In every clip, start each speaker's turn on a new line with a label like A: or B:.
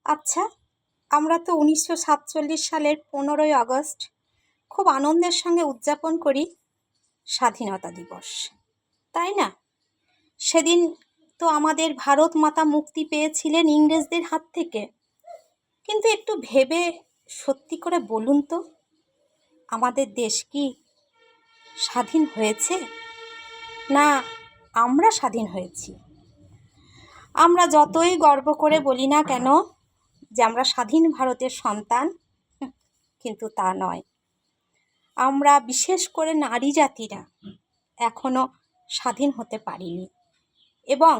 A: আচ্ছা, আমরা তো 1947 সালের 15ই আগস্ট খুব আনন্দের সঙ্গে উদযাপন করি স্বাধীনতা দিবস, তাই না? সেদিন তো আমাদের ভারত মাতা মুক্তি পেয়েছিলেন ইংরেজদের হাত থেকে। কিন্তু একটু ভেবে সত্যি করে বলুন তো, আমাদের দেশ কি স্বাধীন হয়েছে, না আমরা স্বাধীন হয়েছি? আমরা যতই গর্ব করে বলি না কেন যে আমরা স্বাধীন ভারতের সন্তান, কিন্তু তা নয়। আমরা বিশেষ করে নারী জাতিরা এখনো স্বাধীন হতে পারিনি। এবং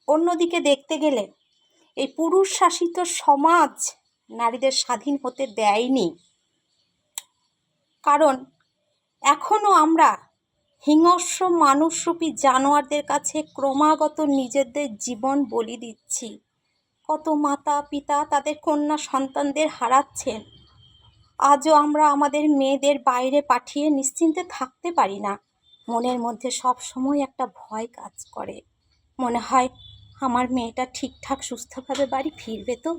A: অন্যদিকে দেখতে গেলে এই পুরুষ শাসিত সমাজ নারীদের স্বাধীন হতে দেয়নি। কারণ এখনো আমরা হিংস্র মানুষরূপী জানোয়ারদের কাছে ক্রমাগত নিজেদের জীবন বলি দিচ্ছি। কত মাতা পিতা তাদের কন্যা সন্তানদের হারাচ্ছেন। আজও আমরা আমাদের মেয়েদের বাইরে পাঠিয়ে নিশ্চিন্তে থাকতে পারি না। মনের মধ্যে সব সময় একটা ভয় কাজ করে। মনে হয় আমার মেয়েটা ঠিকঠাক সুস্থভাবে বাড়ি ফিরবে তো।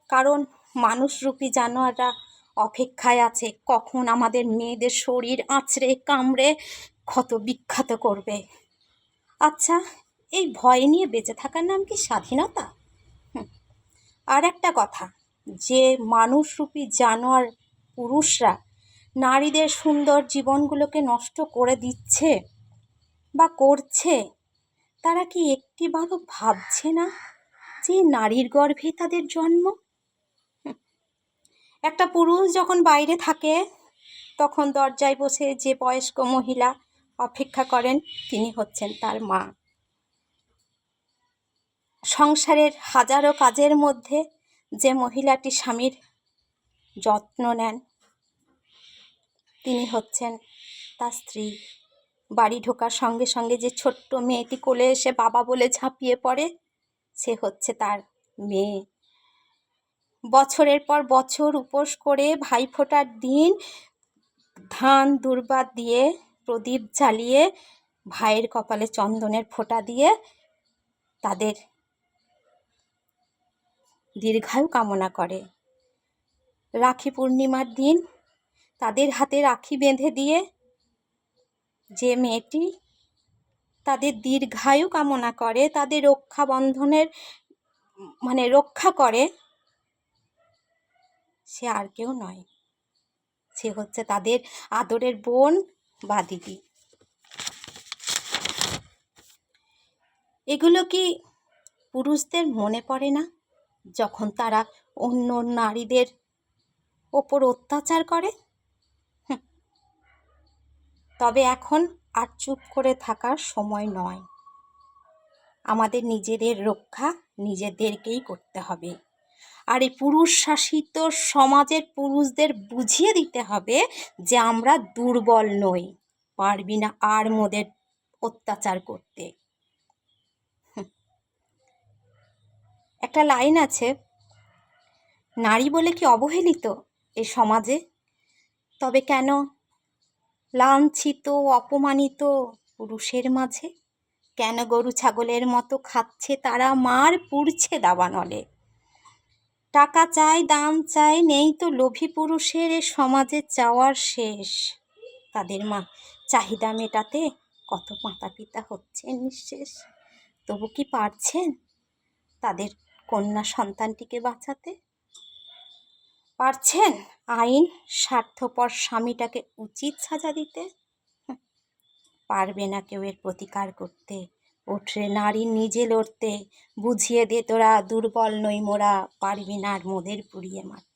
A: কারণ মানুষরূপী জানোয়াররা অপেক্ষায় আছে কখন আমাদের মেয়েদের শরীর আঁচড়ে কামড়ে ক্ষত বিক্ষত করবে। আচ্ছা, এই ভয় নিয়ে বেঁচে থাকার নাম কি স্বাধীনতা? আর একটা কথা, যে মানুষরূপী জানোয়ার পুরুষরা নারীদের সুন্দর জীবনগুলোকে নষ্ট করে দিচ্ছে বা করছে, তারা কি একটিবারও ভাবছে না যে নারীর গর্ভে তাদের জন্ম? একটা পুরুষ যখন বাইরে থাকে তখন দরজায় বসে যে বয়স্ক মহিলা অপেক্ষা করেন তিনি হচ্ছেন তার মা। সংসারের হাজারো কাজের মধ্যে যে মহিলাটি স্বামীর যত্ন নেন তিনি হচ্ছেন তার স্ত্রী। বাড়ি ঢোকার সঙ্গে সঙ্গে যে ছোট্ট মেয়েটি কোলে এসে বাবা বলে ঝাঁপিয়ে পড়ে সে হচ্ছে তার মেয়ে। বছরের পর বছর উপোস করে ভাইফোঁটার দিন ধান দুর্বা দিয়ে প্রদীপ জ্বালিয়ে ভাইয়ের কপালে চন্দনের ফোঁটা দিয়ে তাদের দীর্ঘায়ু কামনা করে। রাখি পূর্ণিমার দিন তাদের হাতে রাখি বেঁধে দিয়ে যে মেয়েটি তাদের দীর্ঘায়ু কামনা করে, তাদের রক্ষা বন্ধনের রক্ষা করে, সে আর কেউ নয়, সে হচ্ছে তাদের আদরের বোন বা দিদি। এগুলো কি পুরুষদের মনে পড়ে না যখন তারা অন্য নারীদের ওপর অত্যাচার করে? তবে এখন আর চুপ করে থাকার সময় নয়। আমাদের নিজেদের রক্ষা নিজেদেরকেই করতে হবে। আর এই পুরুষ শাসিত সমাজের পুরুষদের বুঝিয়ে দিতে হবে যে আমরা দুর্বল নই, পারবি না আর মোদের অত্যাচার করতে। একটা লাইন আছে, নারী বলে কি অবহেলিত এ সমাজে? তবে কেন লাঞ্ছিত অপমানিত পুরুষের মাঝে? কেন গরু ছাগলের মতো খাচ্ছে তারা মার, পুড়ছে দাবানলে? টাকা চাই, দাম চাই, নেই তো লোভী পুরুষের এ সমাজে চাওয়ার শেষ। তাদের চাহিদা মেটাতে কত মাতা পিতা হচ্ছেন নিঃশেষ। তবু কি পারছেন তাদের কন্যা সন্তানটিকে বাঁচাতে? পারছেন আইন স্বার্থপর স্বামীটাকে উচিত সাজা দিতে? পারবে না কেউ এর প্রতিকার করতে। ওঠে নারী নিজে লড়তে, বুঝিয়ে দে তোরা দুর্বল নই মোরা, পারবি না আর মোদের পুড়িয়ে মারতে।